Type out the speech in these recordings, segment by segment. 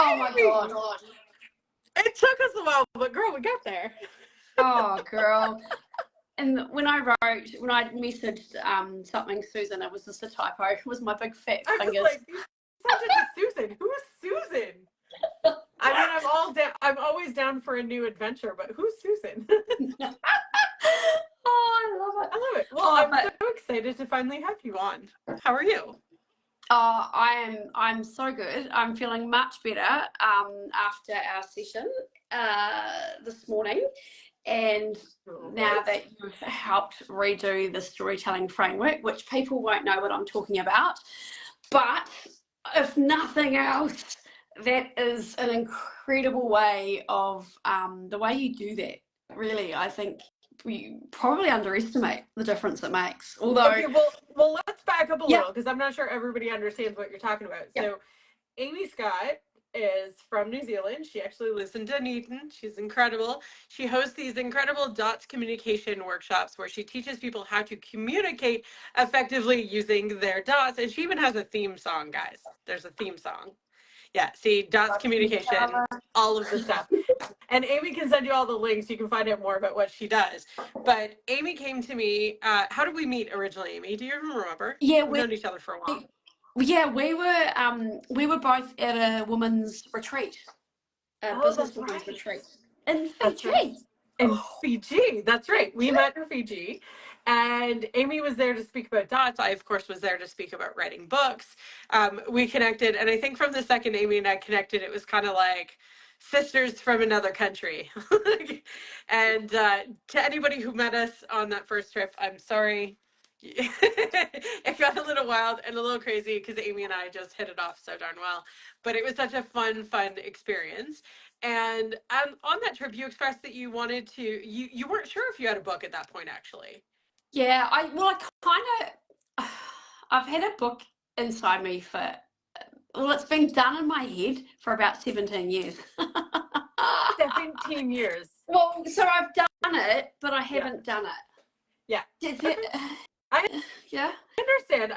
Oh my God. It took us a while, but girl, we got there. Oh, girl. And when I messaged something Susan, it was just a typo. It was my big fat fingers. I was like, you sent it to Susan. Who is Susan? I mean, I'm always down for a new adventure, but who's Susan? Oh, I love it. I love it. Well, I'm so excited to finally have you on. How are you? I'm so good. I'm feeling much better after our session this morning. And now that you've helped redo the storytelling framework, which people won't know what I'm talking about, but if nothing else, that is an incredible way of the way you do that. Really, I think we probably underestimate the difference it makes. Although, okay, well, let's back up a little because I'm not sure everybody understands what you're talking about. So, Amy Scott is from New Zealand. She actually lives in Dunedin. She's incredible. She hosts these incredible DOTS communication workshops where she teaches people how to communicate effectively using their dots. And she even has a theme song, guys. There's a theme song. Yeah, see, DOTS communication, all of the stuff. And Amy can send you all the links. You can find out more about what she does. But Amy came to me. How did we meet originally, Amy? Do you even remember? Yeah, we've known each other for a while. Yeah, we were both at a women's retreat, business women's retreat in Fiji. Right. In Fiji, that's right. We met in Fiji, and Amy was there to speak about dots. I, of course, was there to speak about writing books. We connected, and I think from the second Amy and I connected, it was kind of like sisters from another country. And to anybody who met us on that first trip, I'm sorry. It got a little wild and a little crazy because Amy and I just hit it off so darn well. But it was such a fun experience. And on that trip, you expressed that you wanted to, you weren't sure if you had a book at that point, actually. Yeah, I've had a book inside me it's been done in my head for about 17 years. 17 years. Well, so I've done it, but I haven't done it. Yeah. I understand.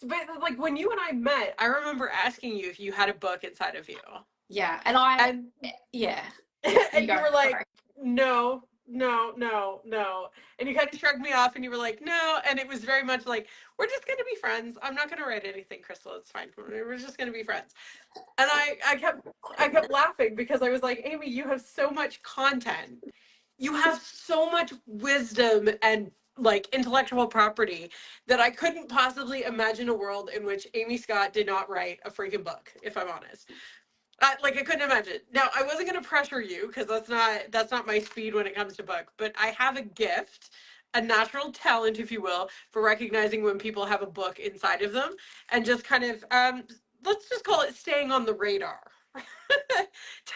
But like when you and I met, I remember asking you if you had a book inside of you. Yeah, and you were like, no. And you kind of shrugged me off and you were like, no. And it was very much like, we're just going to be friends. I'm not going to write anything, Crystal. It's fine. We're just going to be friends. And I kept laughing because I was like, Amy, you have so much content. You have so much wisdom and like intellectual property that I couldn't possibly imagine a world in which Amy Scott did not write a freaking book, if I'm honest. I couldn't imagine. Now, I wasn't going to pressure you because that's not my speed when it comes to book, but I have a gift, a natural talent, if you will, for recognizing when people have a book inside of them and just kind of, let's just call it staying on the radar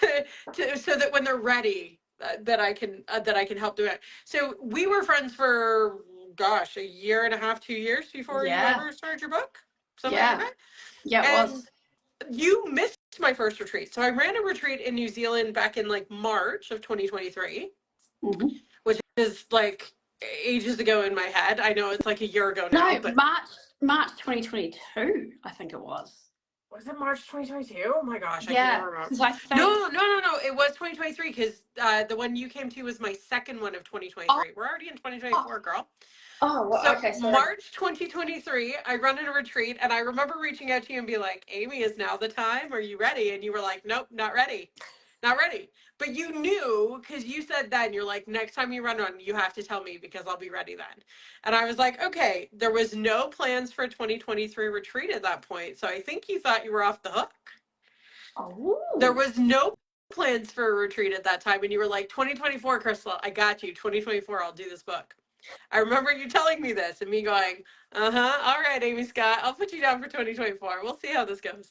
so that when they're ready, that I can help do it. So we were friends for, gosh, a year and a half, 2 years before you ever started your book? Something like that? Yeah, it was. You missed my first retreat. So I ran a retreat in New Zealand back in like March of 2023, which is like ages ago in my head. I know it's like a year ago now. No, but March 2022, I think it was. Was it March 2022? Oh my gosh, I can't remember. No. It was 2023 because the one you came to was my second one of 2023. We're already in 2024, girl. Oh, well, so okay. Sorry. March 2023, I run in a retreat, and I remember reaching out to you and be like, Amy, is now the time? Are you ready? And you were like, nope, not ready. Not ready. But you knew, because you said then, you're like, next time you run one, you have to tell me because I'll be ready then. And I was like, okay, there was no plans for a 2023 retreat at that point. So I think you thought you were off the hook. Oh. There was no plans for a retreat at that time. And you were like, 2024, Crystal, I got you. 2024, I'll do this book. I remember you telling me this and me going, all right, Amy Scott, I'll put you down for 2024. We'll see how this goes.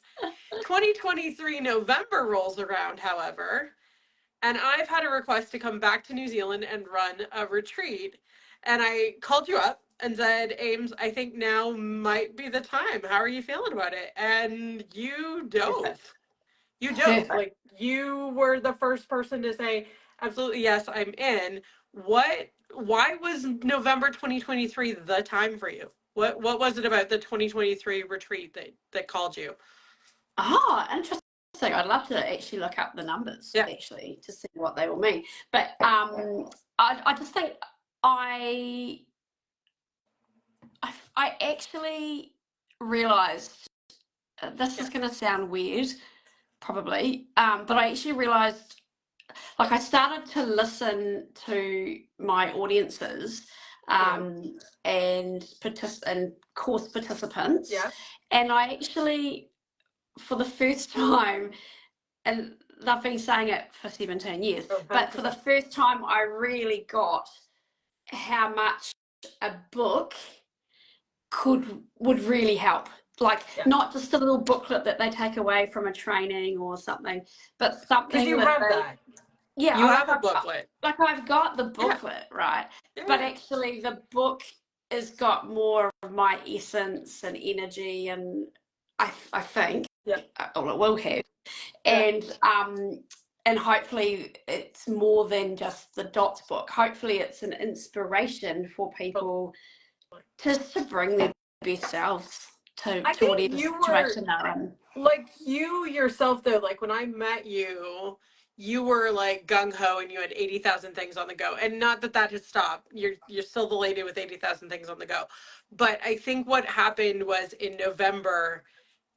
2023 November rolls around, however, and I've had a request to come back to New Zealand and run a retreat. And I called you up and said, Ames, I think now might be the time. How are you feeling about it? And you dove. You dove. Like, you were the first person to say, absolutely, yes, I'm in. Why was November 2023 the time for you? What was it about the 2023 retreat that called you? Oh, interesting. interesting. I'd love to actually look up the numbers actually to see what they will mean. But I just think I actually realised, this is going to sound weird, probably, but I actually realised, like, I started to listen to my audiences and course participants, and I actually, for the first time, and I've been saying it for 17 years, but for the first time I really got how much a book would really help. Like, not just a little booklet that they take away from a training or something, but something. Because you have that. Yeah, you have a booklet. Like, I've got the booklet, right? But actually the book has got more of my essence and energy, and I think, or it will have. And hopefully it's more than just the dots book. Hopefully it's an inspiration for people just to bring their best selves to whatever situation they're in. Like, you yourself, though, like, when I met you, you were like gung-ho and you had 80,000 things on the go. And not that that has stopped. You're still the lady with 80,000 things on the go. But I think what happened was, in November,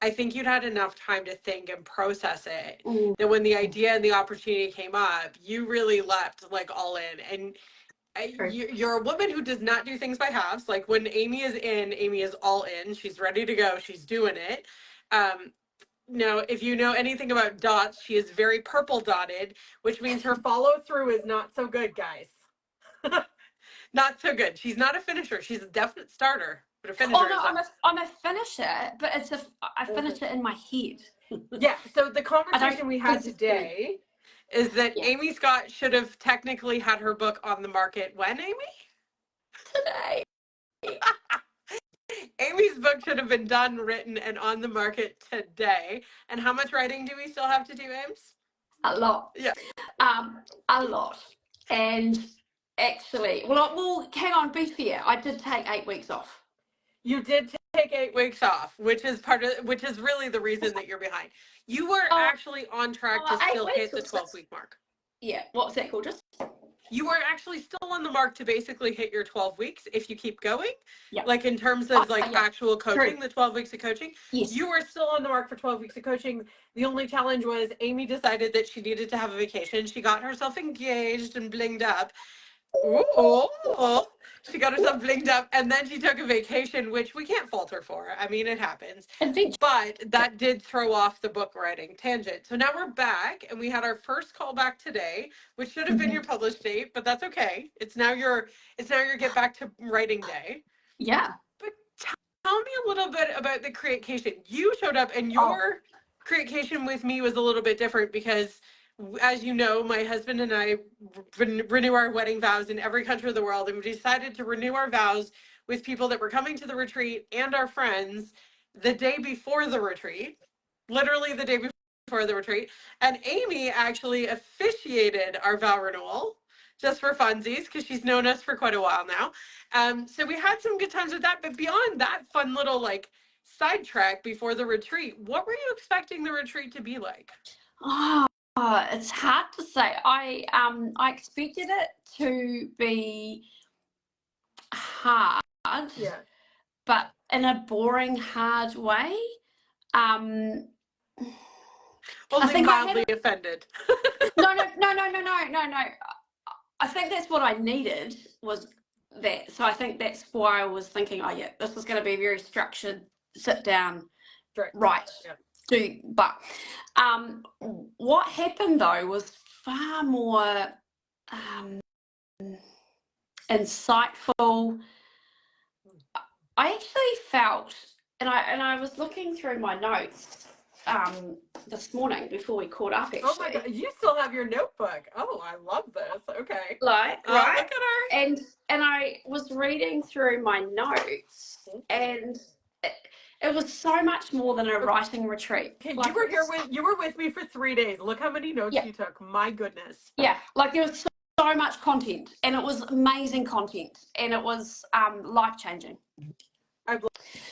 I think you'd had enough time to think and process it, that when the idea and the opportunity came up, you really leapt, like, all in. And you're a woman who does not do things by halves. Like, when Amy is in, Amy is all in. She's ready to go. She's doing it. Now, if you know anything about dots, she is very purple dotted, which means her follow through is not so good, guys. Not so good. She's not a finisher. She's a definite starter, but a finisher. Oh no, I'm a finisher, but I finish it in my head. Yeah. So the conversation we had today is that Amy Scott should have technically had her book on the market when, Amy? Today. Amy's book should have been done, written, and on the market today. And how much writing do we still have to do, Ames? A lot. Yeah. A lot. And actually, well, hang on, be fair. I did take 8 weeks off. You did take 8 weeks off, which is really the reason that you're behind. You were actually on track to still hit the 12-week mark. Yeah. What's that called? You were actually still on the mark to basically hit your 12 weeks if you keep going. Yeah. Like, in terms of actual coaching, the 12 weeks of coaching. Yes. You were still on the mark for 12 weeks of coaching. The only challenge was Amy decided that she needed to have a vacation. She got herself engaged and blinged up. Ooh. She got herself blinged up, and then she took a vacation, which we can't fault her for. I mean, it happens. But that did throw off the book writing tangent. So now we're back, and we had our first call back today, which should have been your published date, but that's okay. It's now your get back to writing day. Yeah. But tell me a little bit about the Createcation. You showed up, and your Createcation with me was a little bit different because, as you know, my husband and I renew our wedding vows in every country of the world, and we decided to renew our vows with people that were coming to the retreat and our friends the day before the retreat, literally the day before the retreat. And Amy actually officiated our vow renewal just for funsies, because she's known us for quite a while now. So we had some good times with that. But beyond that fun little, like, sidetrack before the retreat, what were you expecting the retreat to be like? It's hard to say. I expected it to be hard, but in a boring, hard way. Only mildly offended. No. I think that's what I needed, was that. So I think that's why I was thinking, this was going to be very structured, sit down, right. But what happened though was far more insightful. I actually felt, and I was looking through my notes this morning before we caught up, actually. Oh my God, you still have your notebook. Oh, I love this. Okay. Right. Look at her. And I was reading through my notes, and it was so much more than a writing retreat. Okay, you were with me for 3 days. Look how many notes you took. My goodness. Yeah, like, there was so much content, and it was amazing content, and it was life-changing.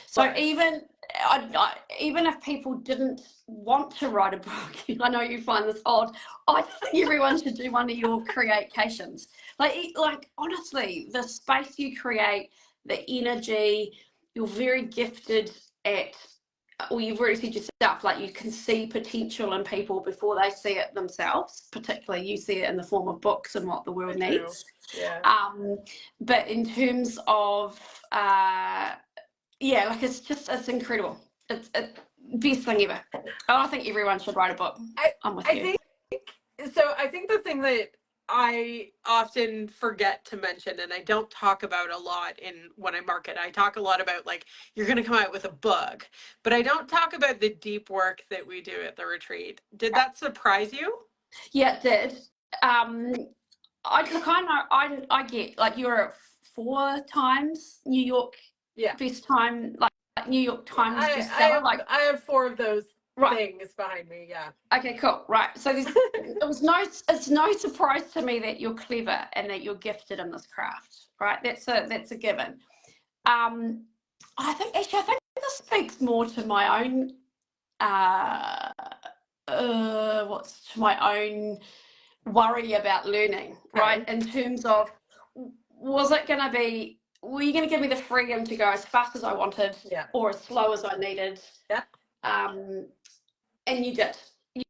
So even even if people didn't want to write a book, I know you find this odd, I just think everyone should do one of your creations. Like honestly, the space you create, the energy, you're very gifted at, well, you've already said yourself, like you can see potential in people before they see it themselves. Particularly, you see it in the form of books and what the world needs. Yeah. But in terms of yeah, like it's incredible. It's best thing ever. I think everyone should write a book. I'm with you. I think the thing that I often forget to mention, and I don't talk about a lot when I market, I talk a lot about like, you're going to come out with a book, but I don't talk about the deep work that we do at the retreat. Did that surprise you? Yeah, it did. I get, like, you're 4 times New York best time, like New York Times bestseller. I have 4 of those things behind me. Yeah. Okay, cool. Right. So it's no surprise to me that you're clever and that you're gifted in this craft. Right. That's a given. I think this speaks more to my own my own worry about learning, right? In terms of, were you going to give me the freedom to go as fast as I wanted or as slow as I needed? Yeah. And you did.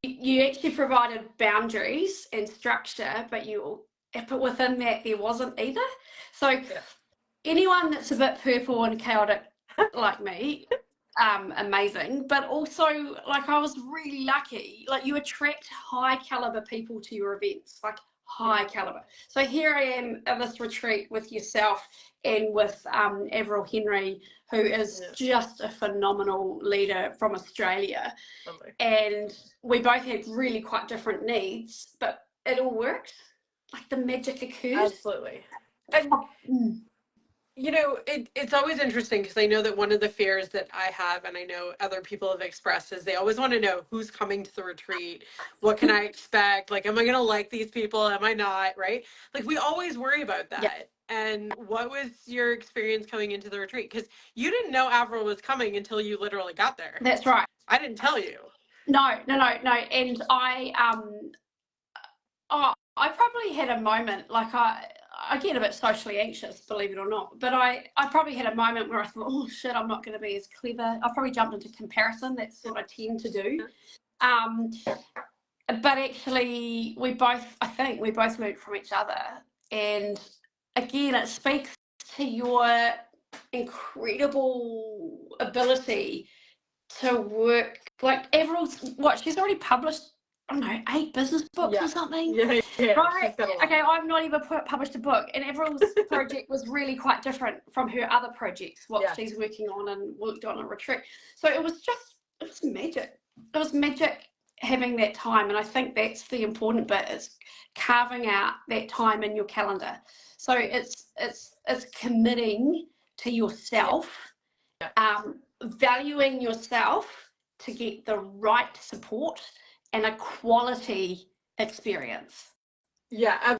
You actually provided boundaries and structure, but within that there wasn't either. So anyone that's a bit purple and chaotic like me, amazing. But also, like, I was really lucky. Like, you attract high caliber people to your events, like high caliber. So here I am at this retreat with yourself and with Avril Henry, who is just a phenomenal leader from Australia. And we both had really quite different needs, but it all worked. Like, the magic occurred. Absolutely. And you know, it's always interesting because I know that one of the fears that I have, and I know other people have expressed, is they always want to know who's coming to the retreat. What can I expect? Like, am I going to like these people? Am I not? Right? Like, we always worry about that. Yeah. And what was your experience coming into the retreat? Because you didn't know Avril was coming until you literally got there. That's right. I didn't tell you. No. And I probably had a moment, like, I get a bit socially anxious, believe it or not, but I probably had a moment where I thought, oh shit, I'm not going to be as clever. I probably jumped into comparison. That's what I tend to do. But actually, I think we both learned from each other. And again, it speaks to your incredible ability to work. Like, she's already published, I don't know, 8 business books or something. Yeah. Right. Okay, I've not even published a book, and Avril's project was really quite different from her other projects, what she's working on and worked on a retreat. So it was magic. It was magic having that time, and I think that's the important bit, is carving out that time in your calendar. So it's committing to yourself, valuing yourself to get the right support and a quality experience. Yeah,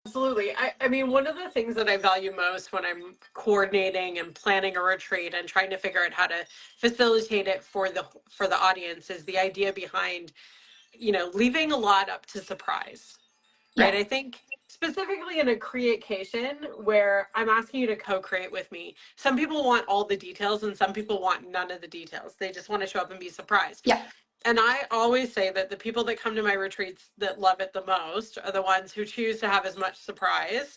absolutely. I mean, one of the things that I value most when I'm coordinating and planning a retreat and trying to figure out how to facilitate it for the audience is the idea behind, you know, leaving a lot up to surprise. Right? I think specifically in a createcation where I'm asking you to co-create with me, some people want all the details and some people want none of the details. They just want to show up and be surprised. Yeah. And I always say that the people that come to my retreats that love it the most are the ones who choose to have as much surprise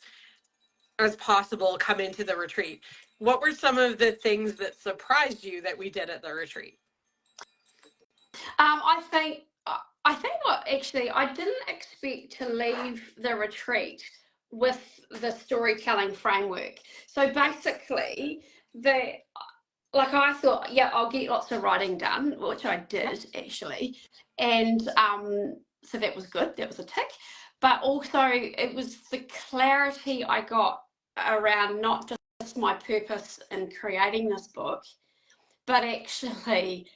as possible come into the retreat. What were some of the things that surprised you that we did at the retreat? I think actually, I didn't expect to leave the retreat with the storytelling framework. So basically, I thought, I'll get lots of writing done, which I did actually. And so that was good. That was a tick. But also, it was the clarity I got around not just my purpose in creating this book, but actually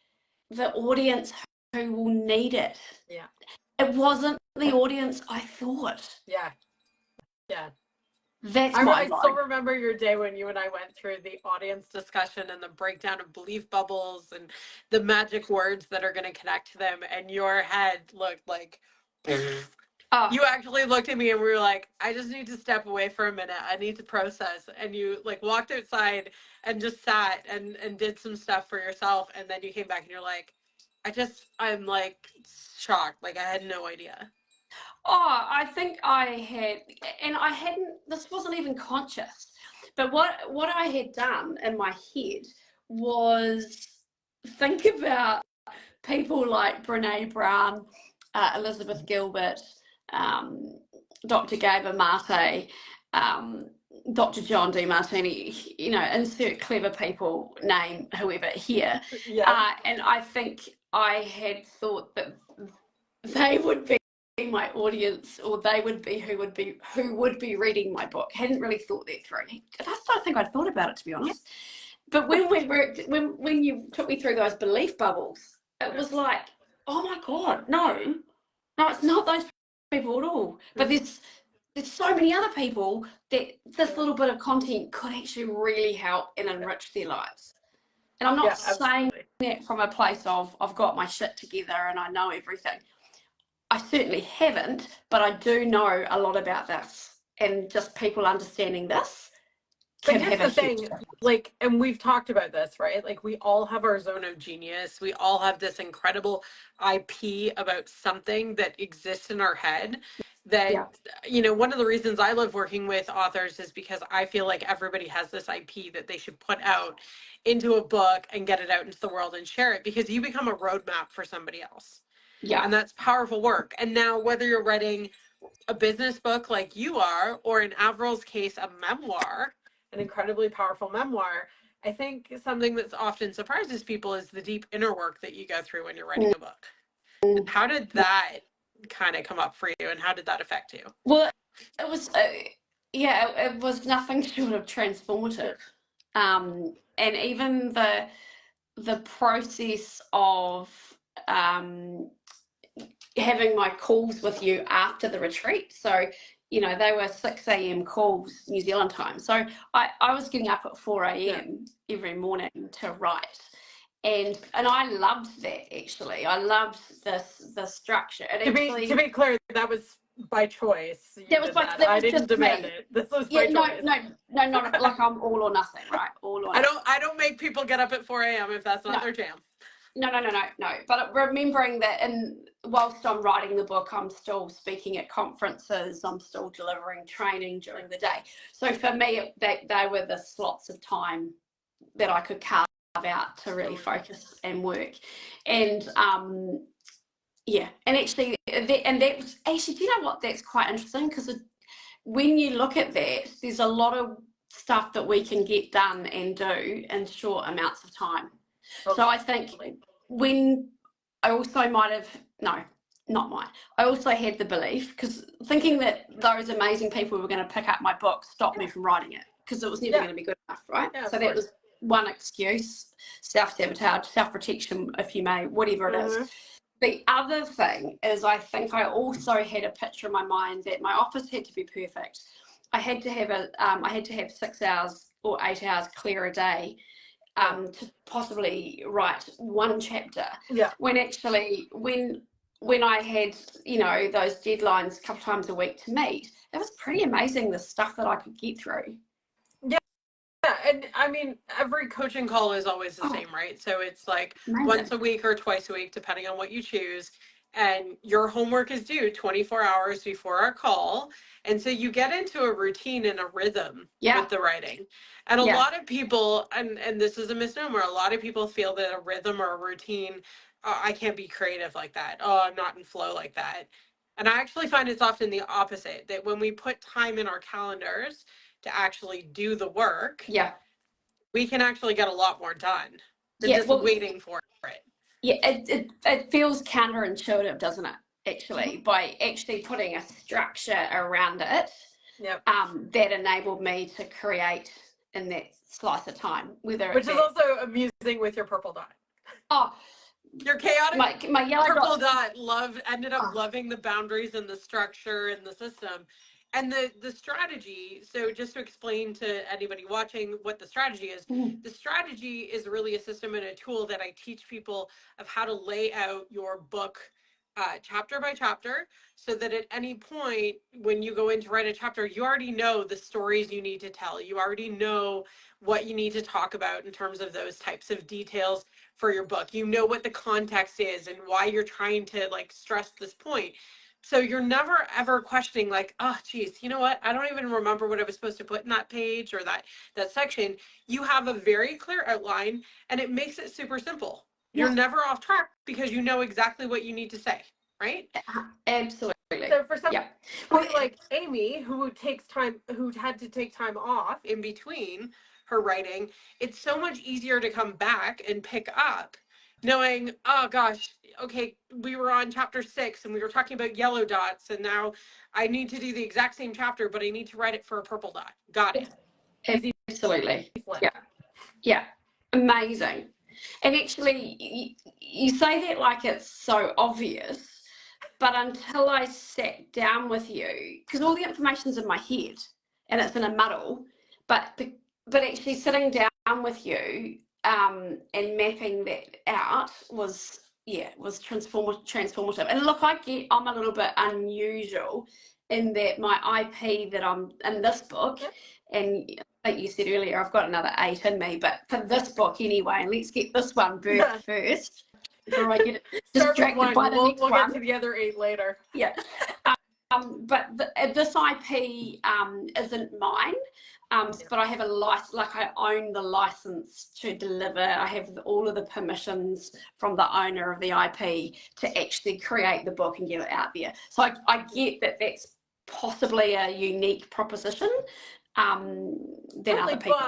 the audience who will need it. It wasn't the audience I thought. Yeah. That's I mind-blowing. still remember your day when you and I went through the audience discussion and the breakdown of belief bubbles and the magic words that are going to connect to them. And your head looked like, you actually looked at me and we were like, I just need to step away for a minute. I need to process. And you like walked outside and just sat and did some stuff for yourself. And then you came back and you're like, I'm like shocked. Like I had no idea. Oh, I think I had, and I hadn't, this wasn't even conscious, but what I had done in my head was think about people like Brene Brown, Elizabeth Gilbert, um, Dr. Gabor Mate, um, Dr. John D. Martini, insert clever people, name whoever here. Yeah. And I think I had thought that they would be my audience, or they would be who would be reading my book. Hadn't really thought that through. I don't think I'd thought about it, to be honest. But when we worked, when you took me through those belief bubbles, it was like, oh my God, no, it's not those people at all. But there's so many other people that this little bit of content could actually really help and enrich their lives. And I'm not saying that from a place of I've got my shit together and I know everything. I certainly haven't, but I do know a lot about this, and just people understanding this can have a huge difference. Like, and we've talked about this, right? Like we all have our zone of genius. We all have this incredible IP about something that exists in our head that, one of the reasons I love working with authors is because I feel like everybody has this IP that they should put out into a book and get it out into the world and share it, because you become a roadmap for somebody else. Yeah. And that's powerful work. And now whether you're writing a business book like you are, or in Avril's case, a memoir, an incredibly powerful memoir, I think something that's often surprises people is the deep inner work that you go through when you're writing a book. And how did that kind of come up for you, and how did that affect you? Well, it was, it was nothing short of transformative. And even the process of having my calls with you after the retreat. So, they were 6 a.m. calls New Zealand time. So I was getting up at 4 a.m. every morning to write. And I loved that, actually. I loved the structure. And to be clear, that was by choice. I didn't demand it. This was by choice. No, not like I'm all or nothing, right? All or nothing. I don't make people get up at 4 a.m. if that's not their jam. No. But remembering that, whilst I'm writing the book, I'm still speaking at conferences. I'm still delivering training during the day. So for me, they were the slots of time that I could carve out to really focus and work. And and actually, that was actually, do you know what? That's quite interesting, because when you look at that, there's a lot of stuff that we can get done and do in short amounts of time. So I think when I also I also had the belief, because thinking that those amazing people who were going to pick up my book stopped me from writing it, because it was never going to be good enough, right? So that was one excuse: self-sabotage, self-protection, if you may, whatever it is. The other thing is, I think I also had a picture in my mind that my office had to be perfect. I had to have 6 hours or 8 hours clear a day to possibly write one chapter. When actually, when I had, those deadlines a couple times a week to meet, it was pretty amazing the stuff that I could get through. Yeah, and I mean, every coaching call is always the same, right? So it's like once a week or twice a week, depending on what you choose. And your homework is due 24 hours before our call. And so you get into a routine and a rhythm with the writing. And a lot of people, and this is a misnomer, a lot of people feel that a rhythm or a routine, I can't be creative like that. Oh, I'm not in flow like that. And I actually find it's often the opposite, that when we put time in our calendars to actually do the work, we can actually get a lot more done than just waiting for it. It feels counterintuitive, doesn't it, actually, by actually putting a structure around it that enabled me to create in that slice of time. Which is also amusing with your purple dot. Oh, your chaotic my yellow purple dot ended up loving the boundaries and the structure and the system. And the strategy, so just to explain to anybody watching what the strategy is, the strategy is really a system and a tool that I teach people of how to lay out your book chapter by chapter, so that at any point when you go in to write a chapter, you already know the stories you need to tell. You already know what you need to talk about in terms of those types of details for your book. You know what the context is and why you're trying to like stress this point. So you're never ever questioning like, oh geez, you know what? I don't even remember what I was supposed to put in that page or that section. You have a very clear outline and it makes it super simple. You're never off track because you know exactly what you need to say, right? Absolutely. So for somebody like Amy, who had to take time off in between her writing, it's so much easier to come back and pick up knowing, oh gosh, okay, we were on chapter 6 and we were talking about yellow dots, and now I need to do the exact same chapter, but I need to write it for a purple dot. Got it. Absolutely. Yeah. Amazing. And actually, you say that like it's so obvious, but until I sat down with you, because all the information's in my head and it's in a muddle, but actually sitting down with you and mapping that out was transformative. And look, I'm a little bit unusual in that my IP that I'm in this book, and like you said earlier, I've got another 8 in me, but for this book anyway, and let's get this one birthed first before I get distracted by the next one. We'll get to the other 8 later. Yeah. But this IP isn't mine, but I have a license, like I own the license to deliver. I have all of the permissions from the owner of the IP to actually create the book and get it out there. So I get that that's possibly a unique proposition than other people.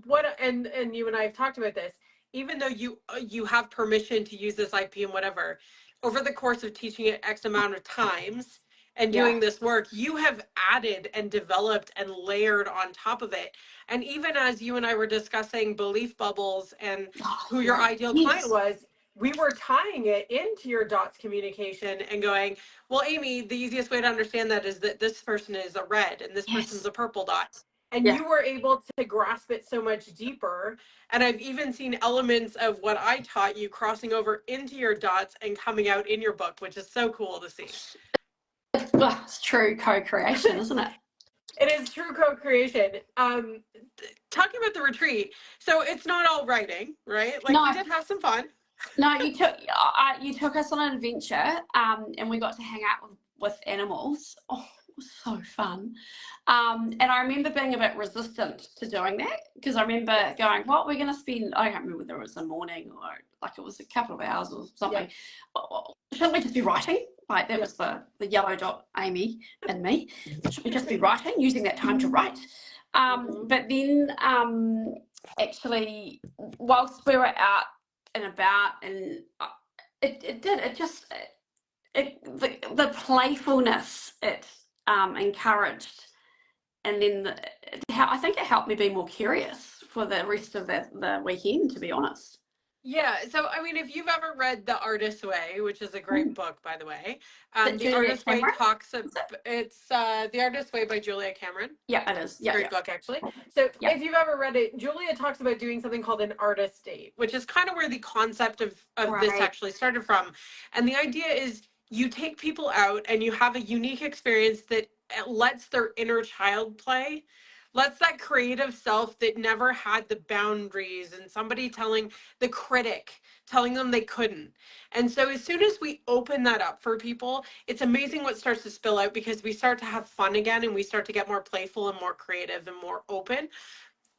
But and you and I have talked about this, even though you have permission to use this IP and whatever, over the course of teaching it X amount of times and doing this work, you have added and developed and layered on top of it. And even as you and I were discussing belief bubbles and who your ideal client was, we were tying it into your dots communication and going, well, Amy, the easiest way to understand that is that this person is a red and this person's a purple dot. And you were able to grasp it so much deeper. And I've even seen elements of what I taught you crossing over into your dots and coming out in your book, which is so cool to see. It's true co-creation, isn't it? It is true co-creation. Talking about the retreat, so it's not all writing, right? Like, we did have some fun. No, you took us on an adventure, and we got to hang out with animals. Oh, it was so fun. And I remember being a bit resistant to doing that, because I remember going, what we're going to spend, I can't remember whether it was a morning or like it was a couple of hours or something. Shouldn't we just be writing? Like that was the yellow dot Amy and me. Should we just be writing, using that time to write? But then actually, whilst we were out and about, and the playfulness it encouraged, and then I think it helped me be more curious for the rest of the weekend, to be honest. Yeah, so I mean, if you've ever read The Artist's Way, which is a great book, by the way, The Artist's Way it's The Artist's Way by Julia Cameron. Yeah, it is. Yeah, great book, actually. So if you've ever read it, Julia talks about doing something called an artist date, which is kind of where the concept of this actually started from. And the idea is you take people out and you have a unique experience that lets their inner child play. Lets that creative self that never had the boundaries and somebody telling the critic, telling them they couldn't. And so as soon as we open that up for people, it's amazing what starts to spill out, because we start to have fun again and we start to get more playful and more creative and more open.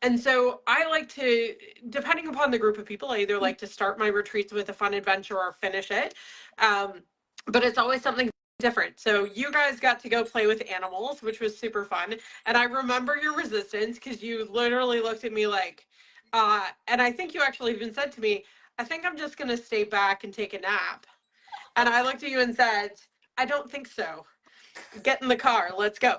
And so I like to, depending upon the group of people, I either like to start my retreats with a fun adventure or finish it. But it's always something different. So you guys got to go play with animals, which was super fun. And I remember your resistance, because you literally looked at me like, and I think you actually even said to me, I think I'm just going to stay back and take a nap. And I looked at you and said, I don't think so. Get in the car. Let's go.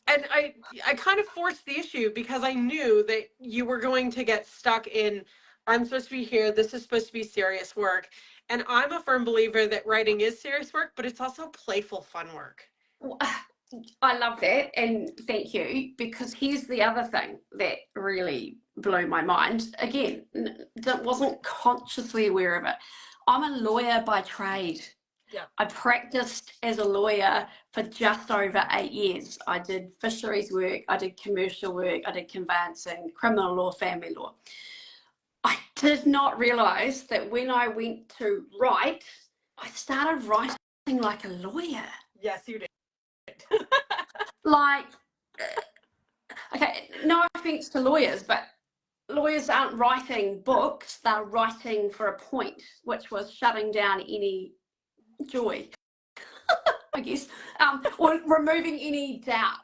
And I kind of forced the issue, because I knew that you were going to get stuck in, I'm supposed to be here. This is supposed to be serious work. And I'm a firm believer that writing is serious work, but it's also playful, fun work. I love that, and thank you, because here's the other thing that really blew my mind. Again, wasn't consciously aware of it. I'm a lawyer by trade. Yeah. I practiced as a lawyer for just over 8 years. I did fisheries work, I did commercial work, I did conveyancing, criminal law, family law. I did not realise that when I went to write, I started writing like a lawyer. Yes, you did. Like, okay, no offense to lawyers, but lawyers aren't writing books, they're writing for a point, which was shutting down any joy, I guess, or removing any doubt.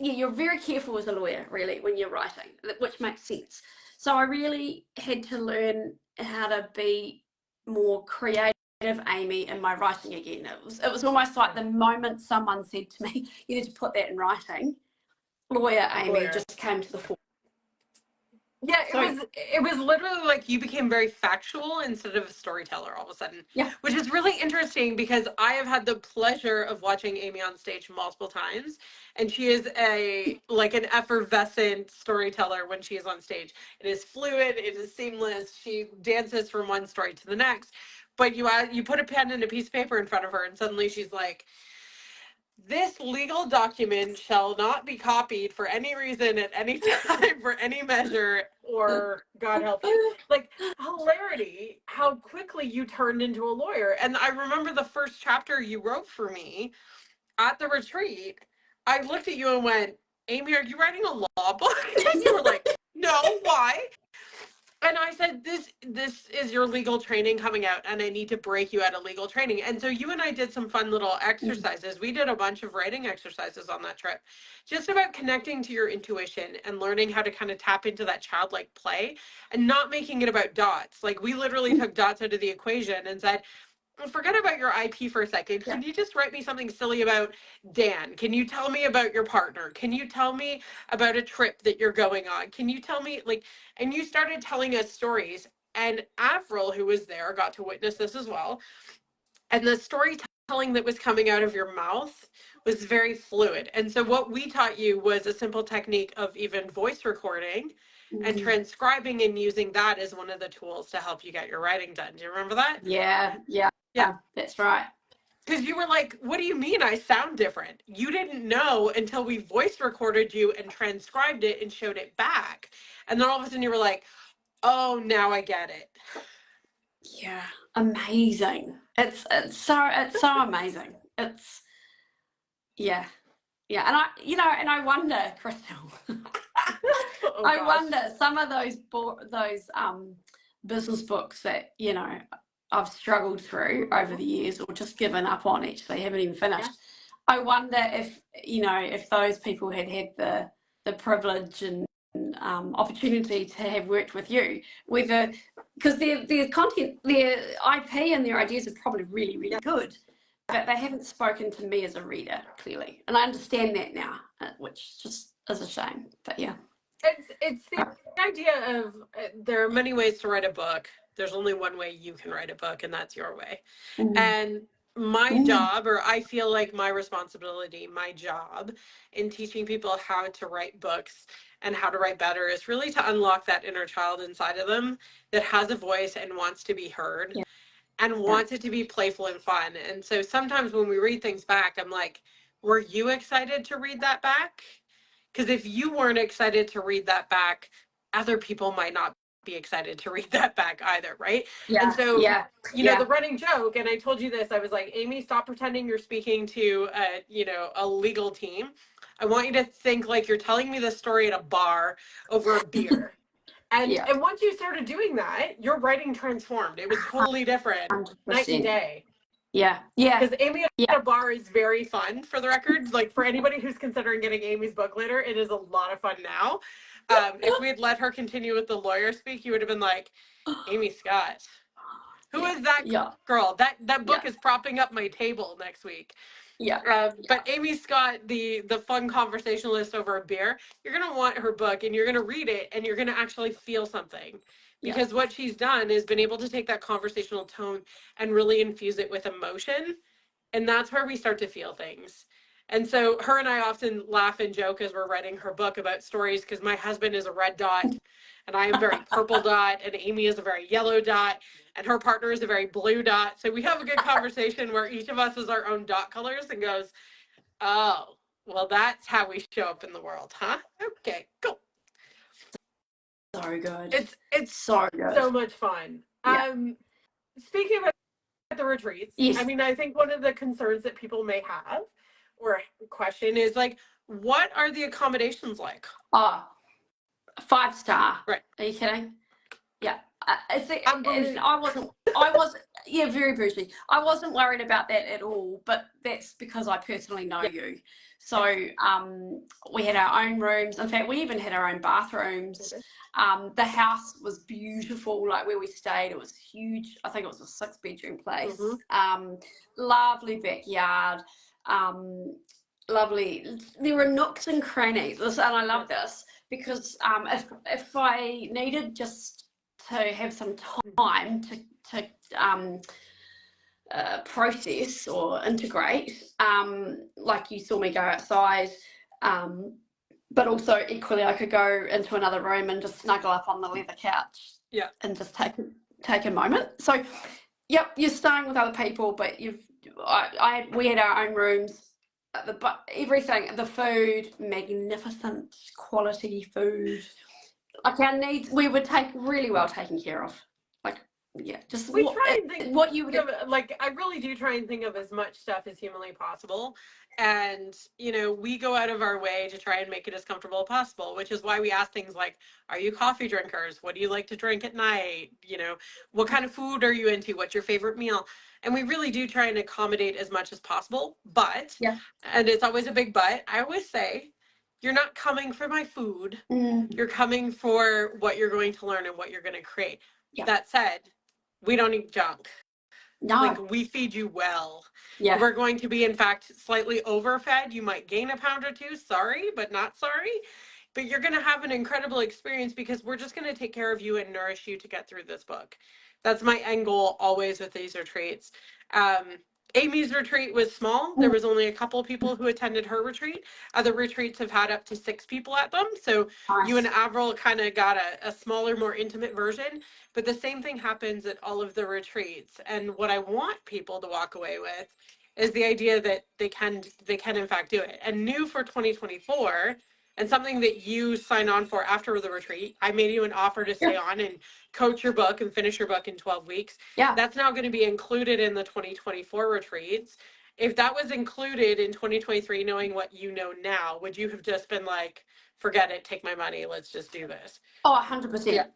Yeah, you're very careful as a lawyer, really, when you're writing, which makes sense. So I really had to learn how to be more creative, Amy, in my writing again. It was almost like the moment someone said to me, you need to put that in writing, lawyer Amy just came to the fore. Yeah, it was literally like you became very factual instead of a storyteller all of a sudden. Yeah. Which is really interesting because I have had the pleasure of watching Amy on stage multiple times, and she is an effervescent storyteller when she is on stage. It is fluid, it is seamless. She dances from one story to the next. But you put a pen and a piece of paper in front of her, and suddenly she's like, this legal document shall not be copied for any reason at any time for any measure, or God help you. Like, hilarity, how quickly you turned into a lawyer. And I remember the first chapter you wrote for me at the retreat. I looked at you and went, Amy, are you writing a law book? And you were like, no, why? And I said, this is your legal training coming out, and I need to break you out of legal training. And so you and I did some fun little exercises. We did a bunch of writing exercises on that trip, just about connecting to your intuition and learning how to kind of tap into that childlike play and not making it about dots. Like, we literally took dots out of the equation and said, forget about your IP for a second. Can you just write me something silly about Dan? Can you tell me about your partner? Can you tell me about a trip that you're going on? Can you tell me, and you started telling us stories. And Avril, who was there, got to witness this as well. And the storytelling that was coming out of your mouth was very fluid. And so what we taught you was a simple technique of even voice recording and transcribing, and using that as one of the tools to help you get your writing done. Do you remember that? Yeah, that's right. Because you were like, what do you mean I sound different? You didn't know until we voice recorded you and transcribed it and showed it back. And then all of a sudden you were like, oh, now I get it. Yeah, amazing. It's so amazing. It's yeah. And I wonder, Crystal. Oh, I wonder some of those business books that I've struggled through over the years, or just given up on, actually haven't even finished. Yeah. I wonder if those people had the privilege and opportunity to have worked with you, whether, because their content, their IP and their ideas are probably really, really good, but they haven't spoken to me as a reader, clearly. And I understand that now, which just is a shame. But yeah. It's the idea of there are many ways to write a book. There's only one way you can write a book, and that's your way. And my job, or I feel like my responsibility, my job in teaching people how to write books and how to write better, is really to unlock that inner child inside of them that has a voice and wants to be heard. Yeah. And wants it to be playful and fun. And so sometimes when we read things back, I'm like, were you excited to read that back? Because if you weren't excited to read that back, other people might not be excited to read that back either, right? Yeah. And so, the running joke, and I told you this, I was like, Amy, stop pretending you're speaking to a legal team. I want you to think like you're telling me this story at a bar over a beer. And once you started doing that, your writing transformed. It was totally different. 100%. Night and day. Yeah. Because Amy at a bar is very fun, for the record. Like, for anybody who's considering getting Amy's book later, it is a lot of fun now. If we had let her continue with the lawyer speak, you would have been like, Amy Scott, who is that girl? That book is propping up my table next week. But Amy Scott, the fun conversationalist over a beer, you're going to want her book, and you're going to read it, and you're going to actually feel something. Because what she's done is been able to take that conversational tone and really infuse it with emotion. And that's where we start to feel things. And so her and I often laugh and joke as we're writing her book about stories, because my husband is a red dot and I am very purple dot, and Amy is a very yellow dot, and her partner is a very blue dot. So we have a good conversation where each of us is our own dot colors and goes, oh, well, that's how we show up in the world, huh? Okay, cool. So good. It's so good. So much fun. Yeah. Speaking of the retreats, Yes. I mean, I think one of the concerns that people may have or question is like, what are the accommodations like? Oh, 5-star. Right. Are you kidding? Yeah. And I wasn't, yeah, very bougie. I wasn't worried about that at all, but that's because I personally know you. So we had our own rooms. In fact, we even had our own bathrooms. The house was beautiful, like where we stayed. It was huge. I think it was a 6-bedroom place. Lovely backyard. Lovely. There were nooks and crannies, and I love this because if I needed just to have some time to process or integrate, like you saw me go outside, but also equally I could go into another room and just snuggle up on the leather couch, and just take a moment. So, yep, you're staying with other people, but we had our own rooms. But everything, the food, magnificent quality food. Like our needs, we were really well taken care of. Like, yeah, just we try and think what you would like. I really do try and think of as much stuff as humanly possible, and we go out of our way to try and make it as comfortable as possible. Which is why we ask things like, "Are you coffee drinkers? What do you like to drink at night? What kind of food are you into? What's your favorite meal?" And we really do try and accommodate as much as possible. But, and it's always a big but, I always say, you're not coming for my food. You're coming for what you're going to learn and what you're going to create. That said, we don't eat junk. No. Like, we feed you well. Yeah. We're going to be, in fact, slightly overfed. You might gain a pound or two. Sorry, but not sorry. But you're going to have an incredible experience because we're just going to take care of you and nourish you to get through this book. That's my end goal always with these retreats. Amy's retreat was small. There was only a couple of people who attended her retreat. Other retreats have had up to 6 people at them. So you and Avril kind of got a smaller, more intimate version. But the same thing happens at all of the retreats. And what I want people to walk away with is the idea that they can in fact do it. And new for 2024, and something that you sign on for after the retreat, I made you an offer to stay on and coach your book and finish your book in 12 weeks. Yeah. That's now going to be included in the 2024 retreats. If that was included in 2023, knowing what you know now, would you have just been like, forget it, take my money, let's just do this? Oh, 100%.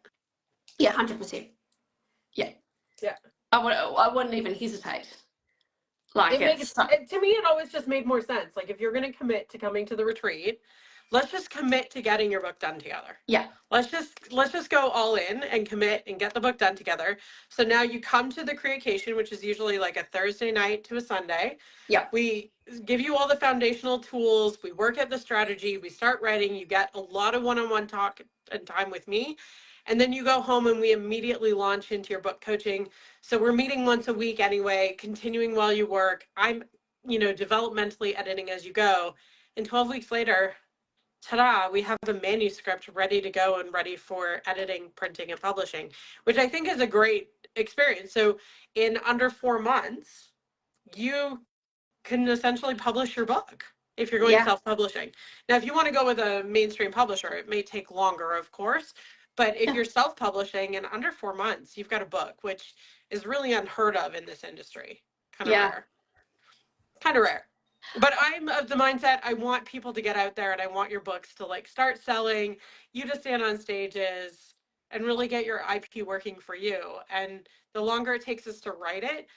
Yeah, 100%. Yeah. I wouldn't even hesitate. Like, to me, it always just made more sense. Like, if you're going to commit to coming to the retreat, let's just commit to getting your book done together. Yeah. Let's just go all in and commit and get the book done together. So now you come to the Createcation, which is usually like a Thursday night to a Sunday. Yeah. We give you all the foundational tools. We work at the strategy. We start writing. You get a lot of one-on-one talk and time with me. And then you go home and we immediately launch into your book coaching. So we're meeting once a week anyway, continuing while you work. I'm, developmentally editing as you go. And 12 weeks later, ta-da, we have a manuscript ready to go and ready for editing, printing, and publishing, which I think is a great experience. So in under 4 months, you can essentially publish your book if you're going self-publishing. Now, if you want to go with a mainstream publisher, it may take longer, of course. But if you're self-publishing in under 4 months, you've got a book, which is really unheard of in this industry. Kind of rare. But I'm of the mindset, I want people to get out there and I want your books to like start selling, you to stand on stages and really get your IP working for you. And the longer it takes us to write it,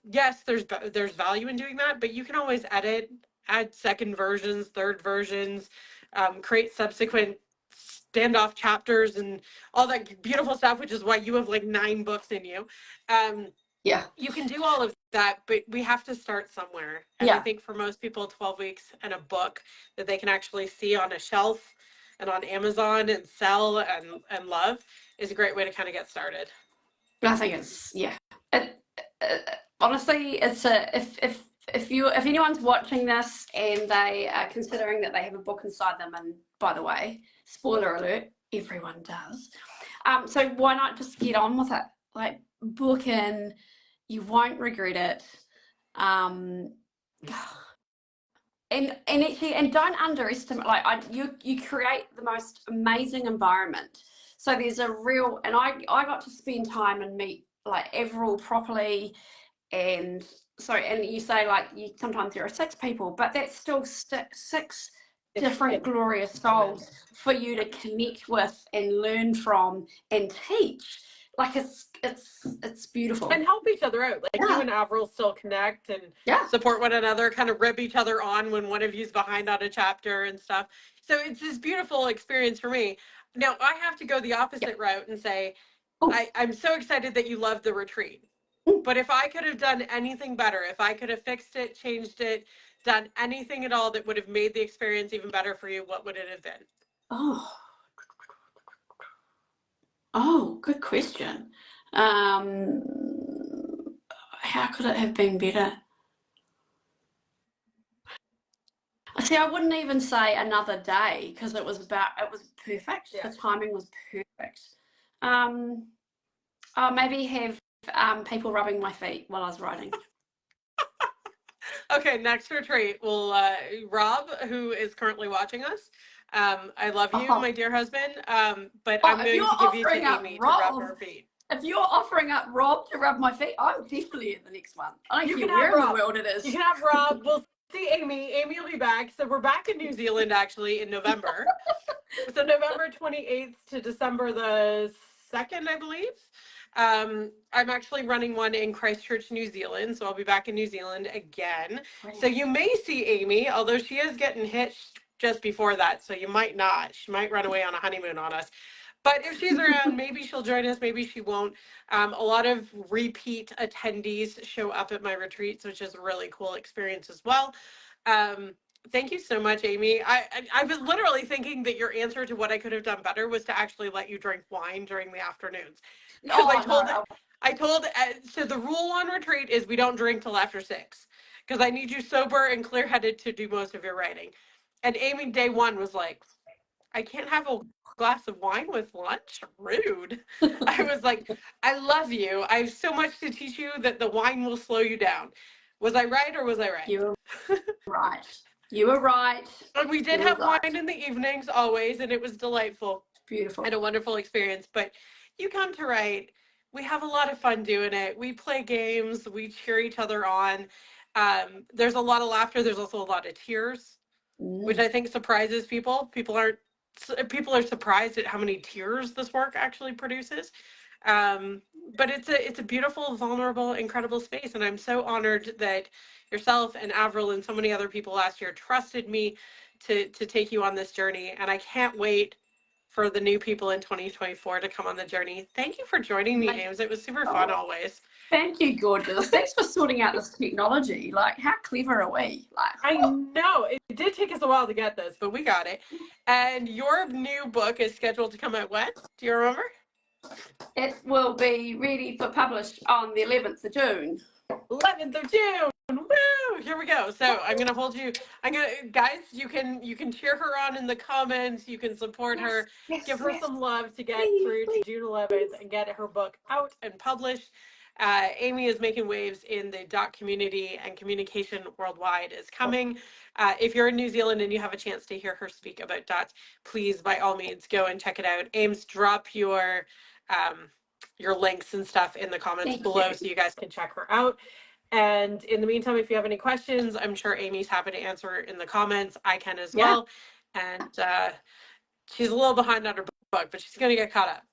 yes, there's value in doing that, but you can always edit, add second versions, third versions, create subsequent standoff chapters and all that beautiful stuff, which is why you have like 9 books in you. You can do all of that, but we have to start somewhere. And I think for most people, 12 weeks and a book that they can actually see on a shelf and on Amazon and sell and love is a great way to kind of get started. I think it's, honestly, it's if if anyone's watching this and they are considering that they have a book inside them, and by the way, spoiler alert, everyone does. So why not just get on with it? Like, book in, you won't regret it. And don't underestimate, you create the most amazing environment. So there's a real, and I got to spend time and meet like Avril properly, and so, and you say like sometimes there are 6 people, but that's still 6 different glorious souls for you to connect with and learn from and teach. Like it's beautiful. And help each other out. Like you and Avril still connect and support one another, kind of rib each other on when one of you's behind on a chapter and stuff. So it's this beautiful experience for me. Now I have to go the opposite route and say, I'm so excited that you loved the retreat. But if I could have done anything better, if I could have fixed it, changed it, done anything at all that would have made the experience even better for you, what would it have been? Oh, good question. How could it have been better? See, I wouldn't even say another day because it was perfect. The timing was perfect. Maybe have people rubbing my feet while I was writing. Okay, next retreat, we'll Rob, who is currently watching us. I love you, my dear husband. But I'm going to give you to Amy to rub her feet. If you're offering up Rob to rub my feet, I'm definitely in the next one. I don't care where in the world it is. You can have Rob. We'll see Amy. Amy will be back. So we're back in New Zealand actually in November. So November 28th to December the 2nd, I believe. I'm actually running one in Christchurch, New Zealand. So I'll be back in New Zealand again. Brilliant. So you may see Amy, although she is getting hitched just before that. So you might not. She might run away on a honeymoon on us. But if she's around, maybe she'll join us, maybe she won't. A lot of repeat attendees show up at my retreats, which is a really cool experience as well. Thank you so much, Amy. I was literally thinking that your answer to what I could have done better was to actually let you drink wine during the afternoons. Because so the rule on retreat is we don't drink till after 6, because I need you sober and clear-headed to do most of your writing. And Amy, day 1 was like, I can't have a glass of wine with lunch? Rude. I was like, I love you. I have so much to teach you that the wine will slow you down. Was I right or was I right? You were right. You were right. And we did have wine in the evenings always, and it was delightful. Beautiful. And a wonderful experience. But you come to write, we have a lot of fun doing it. We play games. We cheer each other on. There's a lot of laughter. There's also a lot of tears, which I think surprises people. People are surprised at how many tears this work actually produces. But it's a beautiful, vulnerable, incredible space. And I'm so honored that yourself and Avril and so many other people last year trusted me to take you on this journey. And I can't wait for the new people in 2024 to come on the journey. Thank you for joining me, Ames. It was super fun always. Thank you, gorgeous. Thanks for sorting out this technology. Like, how clever are we? Like, I know it did take us a while to get this, but we got it. And your new book is scheduled to come out when? Do you remember? It will be ready for publish on the 11th of June. 11th of June. Woo! Here we go. So I'm gonna hold you. Guys, you can cheer her on in the comments. You can support her. Give her some love to get through to June 11th and get her book out and published. Amy is making waves in the dot community, and communication worldwide is coming. If you're in New Zealand and you have a chance to hear her speak about dots, please, by all means, go and check it out. Ames, drop your links and stuff in the comments below so you guys can check her out. And in the meantime, if you have any questions, I'm sure Amy's happy to answer in the comments. I can as well. And she's a little behind on her book, but she's going to get caught up.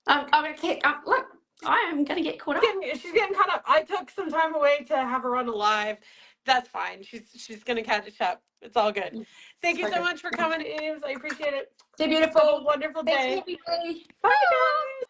I'm going to look. I am going to get caught up. She's getting caught up. I took some time away to have her on a live. That's fine. She's going to catch up. It's all good. Thank you so much for coming, Ames. I appreciate it. Stay beautiful. Have a wonderful day. Thanks, bye, guys.